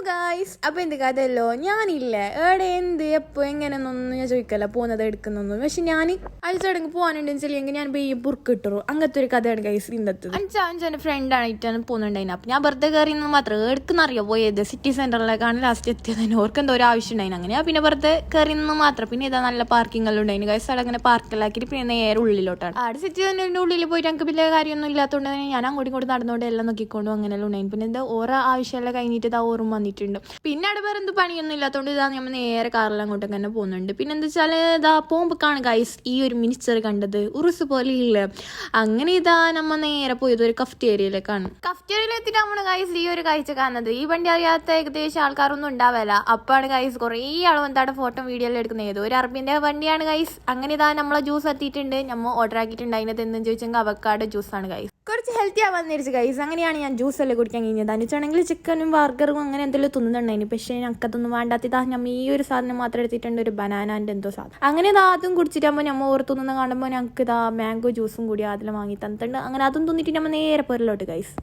Guys അപ്പോൾ എന്ത് കഥയല്ലോ ഞാനില്ലേ എവിടെ എന്ത് എപ്പോൾ എങ്ങനെയൊന്നും ഞാൻ ചോദിക്കല്ല പോകുന്നത് എടുക്കുന്നൊന്നും. പക്ഷെ ഞാൻ അയച്ചടങ്ങ് പോകാനുണ്ടെന്ന് വെച്ചില്ലെങ്കിൽ ഞാൻ ഈ ബുർക്ക് ഇട്ടു അങ്ങനത്തെ ഒരു കഥയാണ് ഗൈസ് ഇന്നത്തെ. അഞ്ചാൻ്റെ ഫ്രണ്ടായിട്ടാണ് പോകുന്നുണ്ടായിരുന്നു. അപ്പം ഞാൻ വെറുതെ കയറി മാത്രം എടുക്കുന്നറിയോ പോയത് സിറ്റി സെൻറ്ററിലേക്കാണ് ലാസ്റ്റ് എത്തിയതിന് ഓർക്ക് എന്തോ ഒരു ആവശ്യം ഉണ്ടായിരുന്നു. അങ്ങനെ പിന്നെ വെറുതെ കയറി നിന്ന് മാത്രം. പിന്നെ ഇതാ നല്ല പാർക്കിംഗ് എല്ലാം ഉണ്ടായിരുന്നു ഗൈസ്. അവിടെ അങ്ങനെ പാർക്കിലാക്കിയിട്ട് പിന്നെ നേരെ ഉള്ളിലോട്ടാണ്. അവിടെ സിറ്റി സെൻറ്ററിൻ്റെ ഉള്ളിൽ പോയിട്ട് ഞങ്ങൾക്ക് വലിയ കാര്യമൊന്നും ഇല്ലാത്തതുകൊണ്ട് തന്നെ ഞാൻ അങ്ങോട്ടും ഇങ്ങോട്ട് നടന്നുകൊണ്ട് എല്ലാം നോക്കിക്കൊണ്ടും അങ്ങനെയെല്ലാം ഉണ്ടായിരുന്നു. പിന്നെ എന്താ ഓരോ ആവശ്യമെല്ലാം കഴിഞ്ഞിട്ട് ഇതാ ഓർമ്മ വന്നിട്ടുണ്ട്. പിന്നെ അവിടെ വേറെ എന്ത് പണിയൊന്നും ഇല്ലാത്തതുകൊണ്ട് ഇതാ നമ്മൾ നേരെ കാറിൽ അങ്ങോട്ട് തന്നെ പോകുന്നുണ്ട്. പിന്നെ എന്താ വെച്ചാൽ ഇതാ പോകുമ്പോഴാണ് ഗൈസ് ഈ ഒരു മിനിസ്റ്റർ കണ്ടത് ഉറുസ് പോലെ ഇല്ല. അങ്ങനെ ഇതാ നമ്മൾ നേരെ പോയത് ഒരു കഫ്റ്റേരിയയിലേക്കാണ്. കഫ്റ്റേരിയയിലെത്തിയിട്ട് നമ്മൾ ഗൈസ് ഈ ഒരു കാഴ്ച കാണുന്നത്. ഈ വണ്ടി അറിയാത്ത ഏകദേശം ആൾക്കാരൊന്നും ഉണ്ടാവില്ല. അപ്പാണ് ഗൈസ് കുറേ ആൾ വന്നിട്ട് ഫോട്ടോ വീഡിയോ എല്ലാം എടുക്കുന്നത്. ഏതോ ഒരു അറബിന്റെ വണ്ടിയാണ് ഗൈസ്. അങ്ങനെ ഇതാ നമ്മളെ ജ്യൂസ് എത്തിയിട്ടുണ്ട്. നമ്മൾ ഓർഡർ ആക്കിയിട്ടുണ്ട്. അതിനകത്ത് എന്തെന്ന് ചോദിച്ചെങ്കിൽ അവക്കാട് ജ്യൂസാണ് ഗൈസ്. കുറച്ച് ഹെൽത്തി ആവാൻ നേരിച്ച് ഗൈസ്. അങ്ങനെയാണ് ഞാൻ ജ്യൂസ് എല്ലാം കുടിക്കാൻ കഴിഞ്ഞത്. അനുവച്ചാണെങ്കിൽ ചിക്കനും ബർഗറും അങ്ങനെ എന്തെങ്കിലും തിന്നുന്നുണ്ടായിരുന്നു. പക്ഷേ ഞങ്ങൾക്കതൊന്നും വേണ്ടാത്തിതാ നമ്മൾ ഈ ഒരു സാധനം മാത്രം എടുത്തിട്ടുണ്ട്, ഒരു ബനാനാൻ്റെ എന്തോ സാധനം. അങ്ങനെ ഇതാ അതും കുടിച്ചിട്ടാകുമ്പോൾ നമ്മൾ ഓർത്തുനിന്ന് കാണുമ്പോൾ ഞങ്ങൾക്ക് ഇതാ മാംഗോ ജ്യൂസും കൂടി അതിൽ വാങ്ങി തന്നിട്ടുണ്ട്. അങ്ങനെ അതും തിന്നിട്ട് നമ്മൾ നേരെ പൊരലോട്ട് ഗൈസ്.